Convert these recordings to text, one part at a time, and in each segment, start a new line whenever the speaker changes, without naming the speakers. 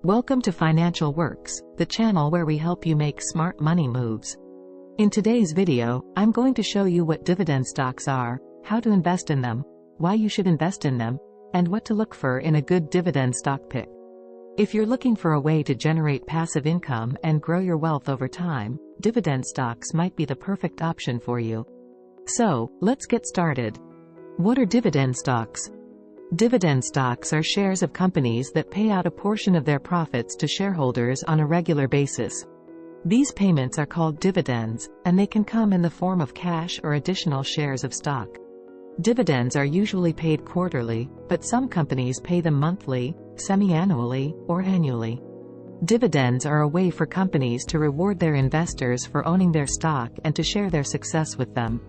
Welcome to Financial Works, the channel where we help you make smart money moves. In today's video, I'm going to show you what dividend stocks are, how to invest in them, why you should invest in them, and what to look for in a good dividend stock pick. If you're looking for a way to generate passive income and grow your wealth over time, dividend stocks might be the perfect option for you. So, let's get started. What are dividend stocks? Dividend stocks are shares of companies that pay out a portion of their profits to shareholders on a regular basis. These payments are called dividends, and they can come in the form of cash or additional shares of stock. Dividends are usually paid quarterly, but some companies pay them monthly, semi-annually, or annually. Dividends are a way for companies to reward their investors for owning their stock and to share their success with them.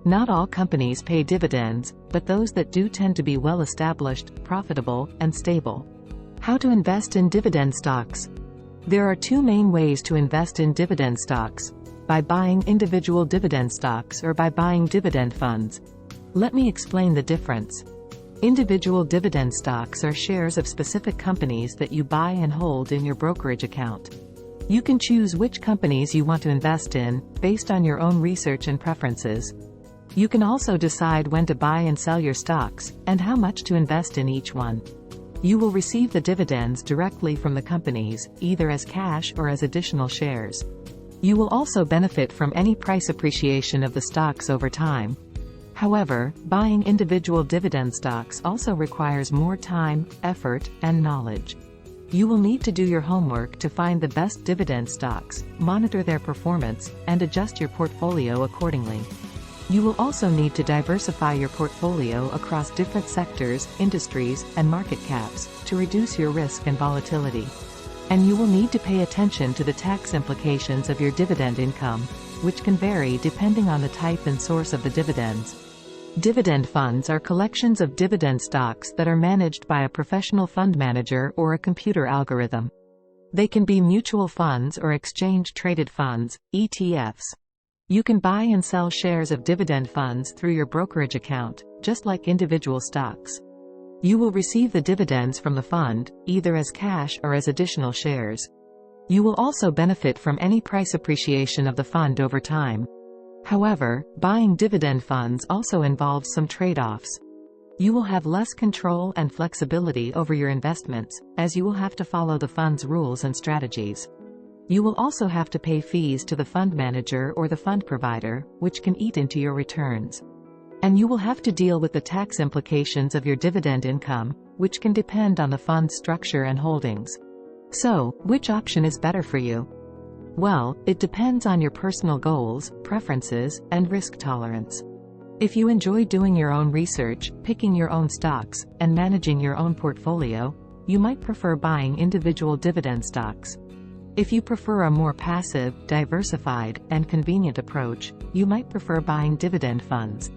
Not all companies pay dividends, but those that do tend to be well-established, profitable, and stable. How to invest in dividend stocks? There are two main ways to invest in dividend stocks: by buying individual dividend stocks or by buying dividend funds. Let me explain the difference. Individual dividend stocks are shares of specific companies that you buy and hold in your brokerage account. You can choose which companies you want to invest in, based on your own research and preferences. You can also decide when to buy and sell your stocks, and how much to invest in each one. You will receive the dividends directly from the companies, either as cash or as additional shares. You will also benefit from any price appreciation of the stocks over time. However, buying individual dividend stocks also requires more time, effort, and knowledge. You will need to do your homework to find the best dividend stocks, monitor their performance, and adjust your portfolio accordingly. You will also need to diversify your portfolio across different sectors, industries, and market caps, to reduce your risk and volatility. And you will need to pay attention to the tax implications of your dividend income, which can vary depending on the type and source of the dividends. Dividend funds are collections of dividend stocks that are managed by a professional fund manager or a computer algorithm. They can be mutual funds or exchange-traded funds, ETFs. You can buy and sell shares of dividend funds through your brokerage account, just like individual stocks. You will receive the dividends from the fund, either as cash or as additional shares. You will also benefit from any price appreciation of the fund over time. However, buying dividend funds also involves some trade-offs. You will have less control and flexibility over your investments, as you will have to follow the fund's rules and strategies. You will also have to pay fees to the fund manager or the fund provider, which can eat into your returns. And you will have to deal with the tax implications of your dividend income, which can depend on the fund's structure and holdings. So, which option is better for you? Well, it depends on your personal goals, preferences, and risk tolerance. If you enjoy doing your own research, picking your own stocks, and managing your own portfolio, you might prefer buying individual dividend stocks. If you prefer a more passive, diversified, and convenient approach, you might prefer buying dividend funds.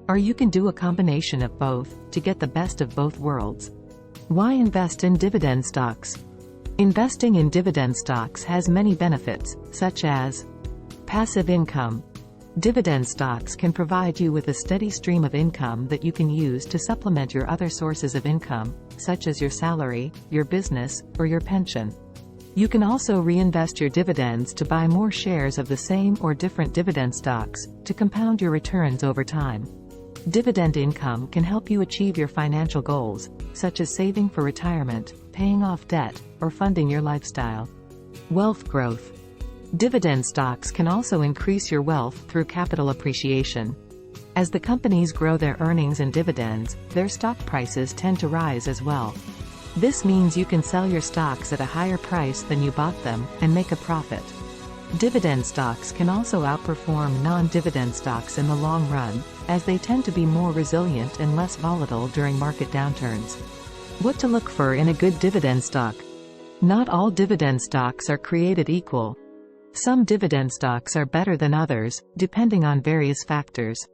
Or you can do a combination of both, to get the best of both worlds. Why invest in dividend stocks? Investing in dividend stocks has many benefits, such as passive income. Dividend stocks can provide you with a steady stream of income that you can use to supplement your other sources of income, such as your salary, your business, or your pension. You can also reinvest your dividends to buy more shares of the same or different dividend stocks, to compound your returns over time. Dividend income can help you achieve your financial goals, such as saving for retirement, paying off debt, or funding your lifestyle. Wealth growth. Dividend stocks can also increase your wealth through capital appreciation. As the companies grow their earnings and dividends, their stock prices tend to rise as well. This means you can sell your stocks at a higher price than you bought them, and make a profit. Dividend stocks can also outperform non-dividend stocks in the long run, as they tend to be more resilient and less volatile during market downturns. What to look for in a good dividend stock? Not all dividend stocks are created equal. Some dividend stocks are better than others, depending on various factors.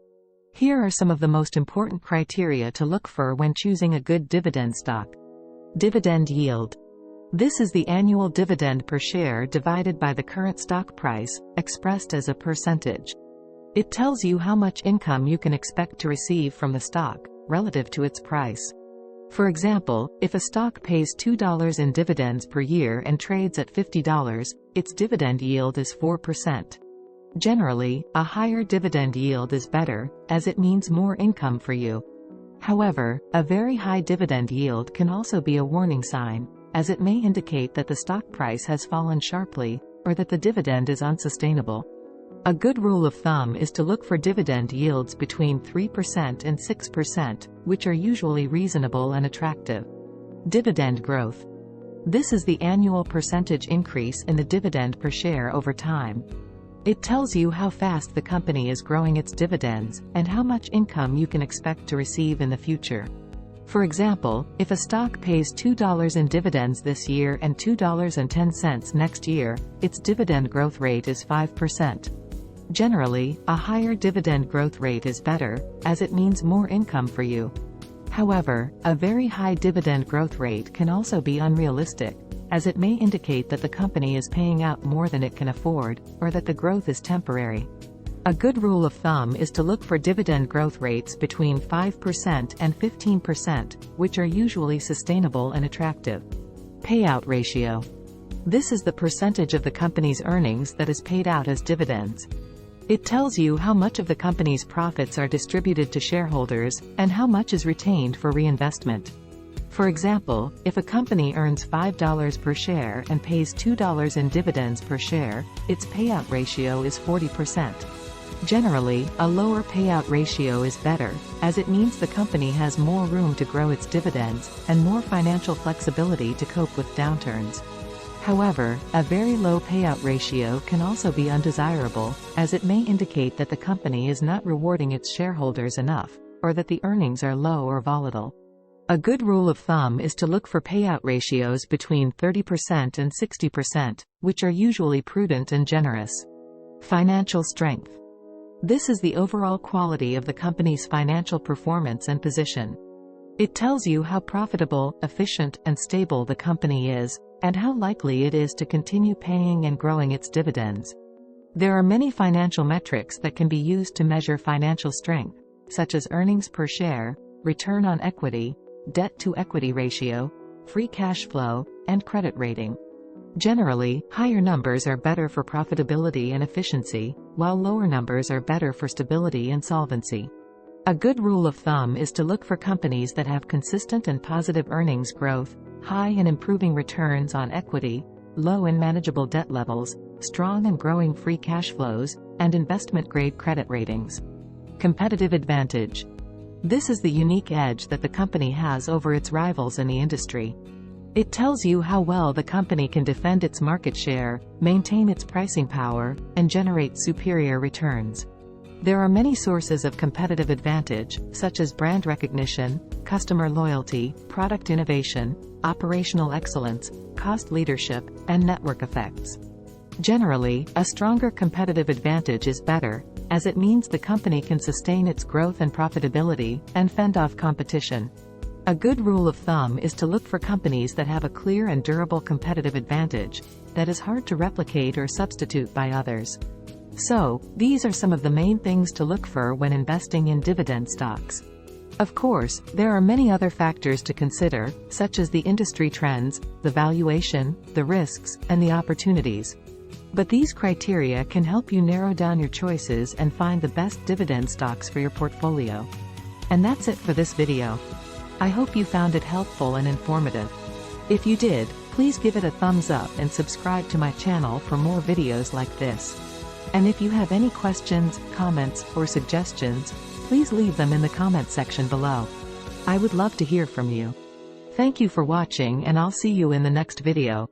Here are some of the most important criteria to look for when choosing a good dividend stock. Dividend yield. This is the annual dividend per share divided by the current stock price, expressed as a percentage. It tells you how much income you can expect to receive from the stock, relative to its price. For example, if a stock pays $2 in dividends per year and trades at $50, its dividend yield is 4%. Generally, a higher dividend yield is better, as it means more income for you. However, a very high dividend yield can also be a warning sign, as it may indicate that the stock price has fallen sharply, or that the dividend is unsustainable. A good rule of thumb is to look for dividend yields between 3% and 6%, which are usually reasonable and attractive. Dividend growth. This is the annual percentage increase in the dividend per share over time. It tells you how fast the company is growing its dividends, and how much income you can expect to receive in the future. For example, if a stock pays $2 in dividends this year and $2.10 next year, its dividend growth rate is 5%. Generally, a higher dividend growth rate is better, as it means more income for you. However, a very high dividend growth rate can also be unrealistic, as it may indicate that the company is paying out more than it can afford, or that the growth is temporary. A good rule of thumb is to look for dividend growth rates between 5% and 15%, which are usually sustainable and attractive. Payout ratio. This is the percentage of the company's earnings that is paid out as dividends. It tells you how much of the company's profits are distributed to shareholders, and how much is retained for reinvestment. For example, if a company earns $5 per share and pays $2 in dividends per share, its payout ratio is 40%. Generally, a lower payout ratio is better, as it means the company has more room to grow its dividends, and more financial flexibility to cope with downturns. However, a very low payout ratio can also be undesirable, as it may indicate that the company is not rewarding its shareholders enough, or that the earnings are low or volatile. A good rule of thumb is to look for payout ratios between 30% and 60%, which are usually prudent and generous. Financial strength. This is the overall quality of the company's financial performance and position. It tells you how profitable, efficient, and stable the company is, and how likely it is to continue paying and growing its dividends. There are many financial metrics that can be used to measure financial strength, such as earnings per share, return on equity, debt-to-equity ratio, free cash flow, and credit rating. Generally, higher numbers are better for profitability and efficiency, while lower numbers are better for stability and solvency. A good rule of thumb is to look for companies that have consistent and positive earnings growth, high and improving returns on equity, low and manageable debt levels, strong and growing free cash flows, and investment-grade credit ratings. Competitive advantage. This is the unique edge that the company has over its rivals in the industry. It tells you how well the company can defend its market share, maintain its pricing power, and generate superior returns. There are many sources of competitive advantage, such as brand recognition, customer loyalty, product innovation, operational excellence, cost leadership, and network effects. Generally, a stronger competitive advantage is better, as it means the company can sustain its growth and profitability, and fend off competition. A good rule of thumb is to look for companies that have a clear and durable competitive advantage, that is hard to replicate or substitute by others. So, these are some of the main things to look for when investing in dividend stocks. Of course, there are many other factors to consider, such as the industry trends, the valuation, the risks, and the opportunities. But these criteria can help you narrow down your choices and find the best dividend stocks for your portfolio. And that's it for this video. I hope you found it helpful and informative. If you did, please give it a thumbs up and subscribe to my channel for more videos like this. And if you have any questions, comments, or suggestions, please leave them in the comment section below. I would love to hear from you. Thank you for watching, and I'll see you in the next video.